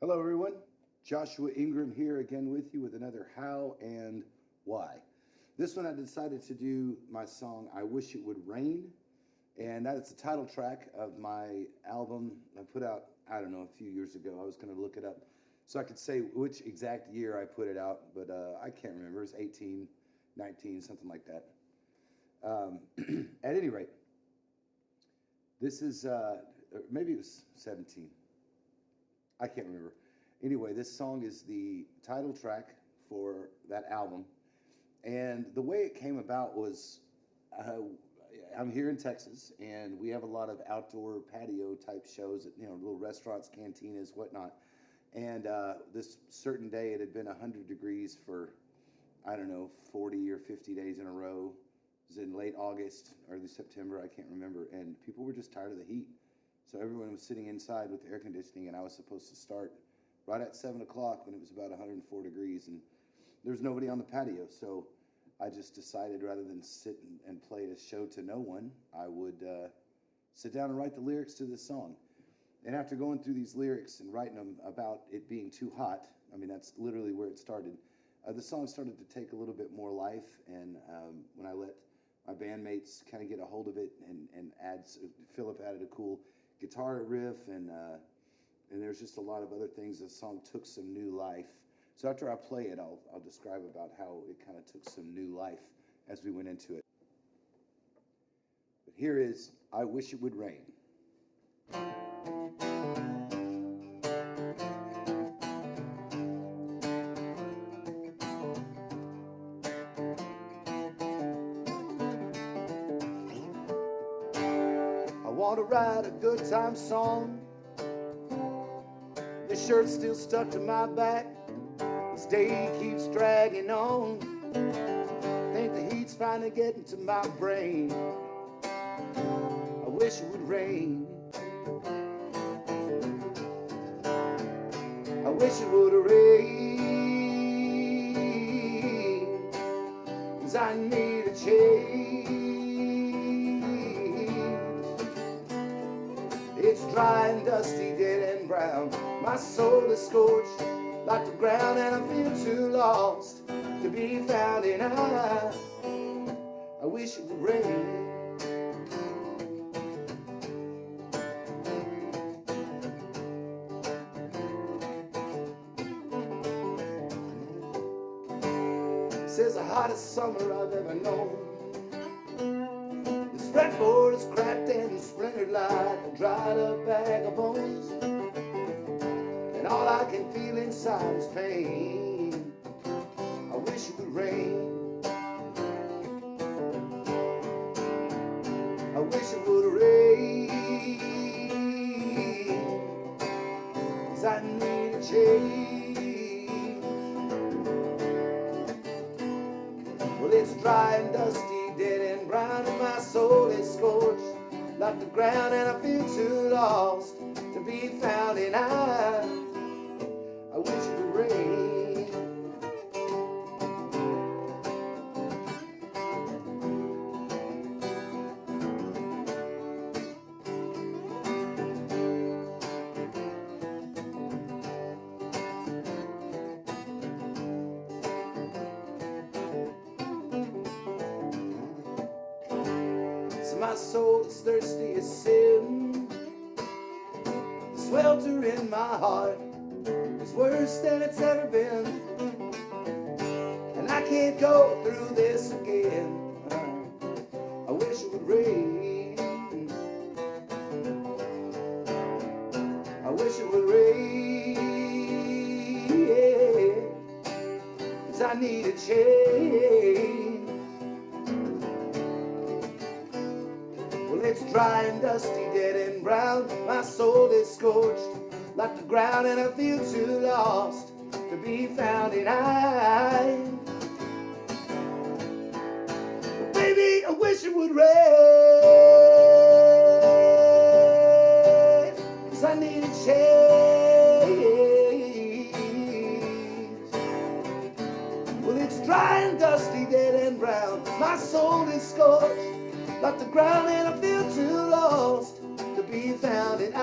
Hello, everyone. Joshua Ingram here again with you with another How and Why. This one I decided to do my song I Wish It Would Rain, and that is the title track of my album I put out, I don't know, a few years ago. I was going to look it up so I could say which exact year I put it out, but I can't remember. It was 18, 19, something like that. At any rate, this is, maybe it was 17. I can't remember. Anyway, this song is the title track for that album. And the way it came about was I'm here in Texas, and we have a lot of outdoor patio type shows at, little restaurants, cantinas, whatnot. And this certain day, it had been 100 degrees for, I don't know, 40 or 50 days in a row. It was in late August, early September, I can't remember. And people were just tired of the heat. So everyone was sitting inside with the air conditioning, and I was supposed to start right at 7 o'clock when it was about 104 degrees, and there was nobody on the patio. So I just decided rather than sit and play a show to no one, I would sit down and write the lyrics to this song. And after going through these lyrics and writing them about it being too hot, I mean, that's literally where it started, the song started to take a little bit more life. And when I let my bandmates kind of get a hold of it and Philip added a cool guitar riff, and there's just a lot of other things. The song took some new life. So after I play it, I'll describe about how it kind of took some new life as we went into it. But here is I Wish It Would Rain. I want to write a good time song. This shirt's still stuck to my back. This day keeps dragging on. Think the heat's finally getting to my brain. I wish it would rain. I wish it would rain. 'Cause I need a change. It's dry and dusty, dead and brown. My soul is scorched like the ground, and I feel too lost to be found. And I wish it would rain. Says the hottest summer I've ever known. This fretboard is cracked and splintered like a dried up bag of bones. And all I can feel inside is pain. I wish it would rain. I wish it would rain. 'Cause I need a change. Well, it's dry and dusty, dead and brown, and my soul is scorched like the ground, and I feel too lost to be found. And I wish it would rain. So my soul is thirsty as sin. The swelter in my heart is worse than it's ever been, and I can't go through this again. I wish it would rain. I wish it would rain. 'Cause I need a change. Well, it's dry and dusty, dead and brown. My soul is scorched like the ground, and I feel too lost to be found. And baby, I wish it would rain. 'Cause I need a change. Well, it's dry and dusty, dead and brown. My soul is scorched like the ground, and I feel too lost to be found. And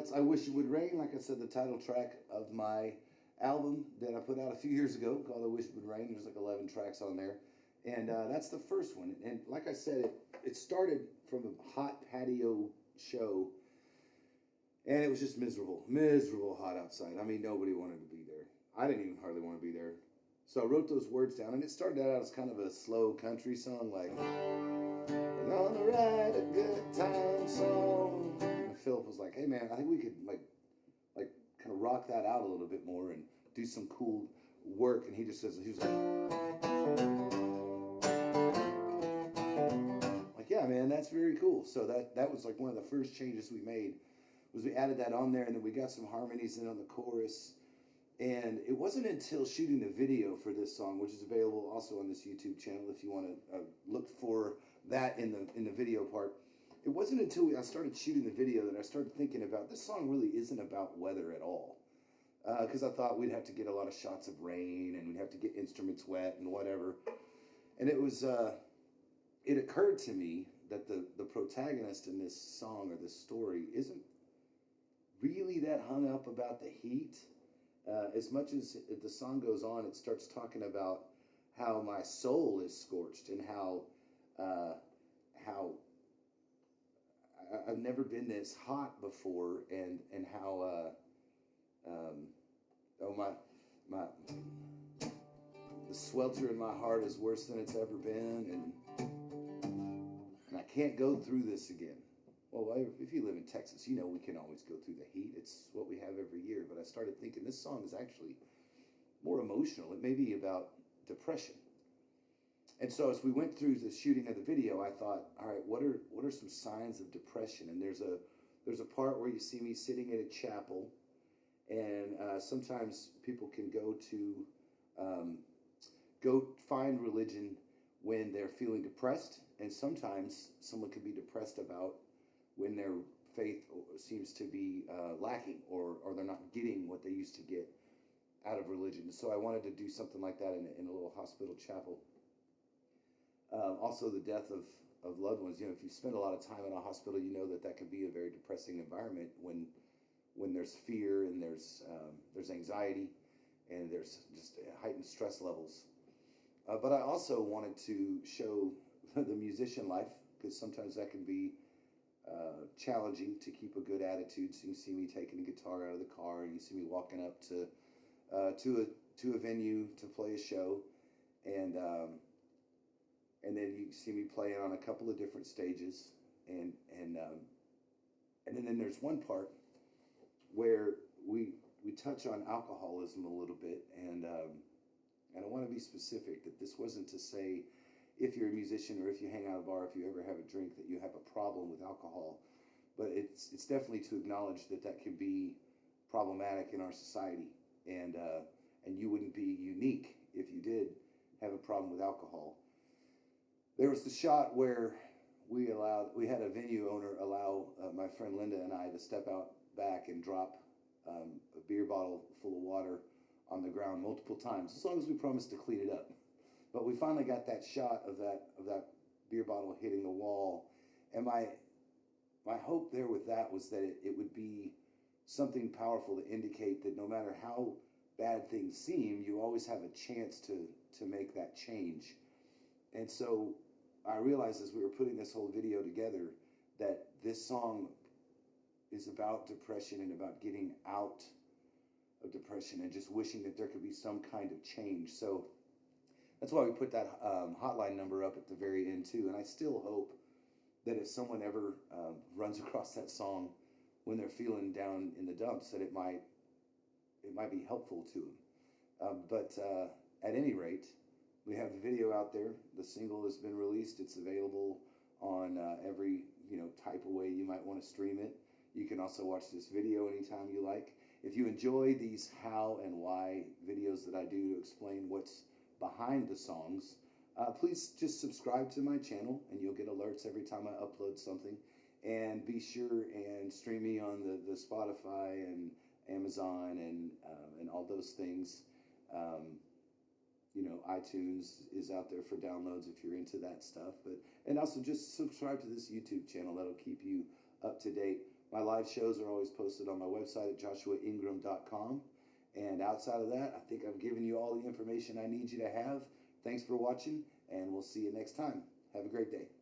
that's I Wish It Would Rain. Like I said, the title track of my album that I put out a few years ago called I Wish It Would Rain. There's like 11 tracks on there. And that's the first one. And like I said, it started from a hot patio show. And it was just miserable hot outside. I mean, nobody wanted to be there. I didn't even hardly want to be there. So I wrote those words down. And it started out as kind of a slow country song like, "On the ride, a good time song." And Philip was like, "Hey man, I think we could like kind of rock that out a little bit more and do some cool work." And he was like, "Yeah, man, that's very cool." So that was like one of the first changes we made was we added that on there, and then we got some harmonies in on the chorus. And it wasn't until shooting the video for this song, which is available also on this YouTube channel if you want to look for that in the video part. It wasn't until I started shooting the video that I started thinking about this song really isn't about weather at all. Because I thought we'd have to get a lot of shots of rain and we'd have to get instruments wet and whatever. And it occurred to me that the protagonist in this song or this story isn't really that hung up about the heat. As much as the song goes on, it starts talking about how my soul is scorched and how I've never been this hot before, and how my the swelter in my heart is worse than it's ever been, and I can't go through this again. Well, if you live in Texas, you know we can always go through the heat. It's what we have every year. But I started thinking this song is actually more emotional. It may be about depression. And so as we went through the shooting of the video, I thought, all right, what are some signs of depression? And there's a part where you see me sitting in a chapel, and sometimes people can go find religion when they're feeling depressed, and sometimes someone can be depressed about when their faith seems to be lacking, or they're not getting what they used to get out of religion. So I wanted to do something like that in a little hospital chapel. Also, the death of loved ones. You know, if you spend a lot of time in a hospital, you know that can be a very depressing environment when there's fear and there's anxiety and there's just heightened stress levels. But I also wanted to show the musician life, because sometimes that can be challenging to keep a good attitude. So you see me taking the guitar out of the car, and you see me walking up to a venue to play a show, and then you see me playing on a couple of different stages, and then there's one part where we touch on alcoholism a little bit, and I want to be specific that this wasn't to say if you're a musician or if you hang out at a bar, if you ever have a drink, that you have a problem with alcohol. But it's definitely to acknowledge that can be problematic in our society, and you wouldn't be unique if you did have a problem with alcohol. There was the shot where we had a venue owner allow my friend Linda and I to step out back and drop a beer bottle full of water on the ground multiple times, as long as we promised to clean it up. But we finally got that shot of that beer bottle hitting the wall, and my hope there with that was that it would be something powerful to indicate that no matter how bad things seem, you always have a chance to make that change. And so I realized as we were putting this whole video together that this song is about depression and about getting out of depression and just wishing that there could be some kind of change. So that's why we put that hotline number up at the very end too. And I still hope that if someone ever runs across that song when they're feeling down in the dumps, that it might be helpful to them. But at any rate, we have the video out there. The single has been released. It's available on every type of way you might want to stream it. You can also watch this video anytime you like. If you enjoy these how and why videos that I do to explain what's behind the songs, please just subscribe to my channel and you'll get alerts every time I upload something. And be sure and stream me on the Spotify and Amazon and all those things. iTunes is out there for downloads if you're into that stuff. And also just subscribe to this YouTube channel. That'll keep you up to date My live shows are always posted on my website at joshuaingram.com. And outside of that, I think I've given you all the information I need you to have. Thanks for watching, and we'll see you next time. Have a great day.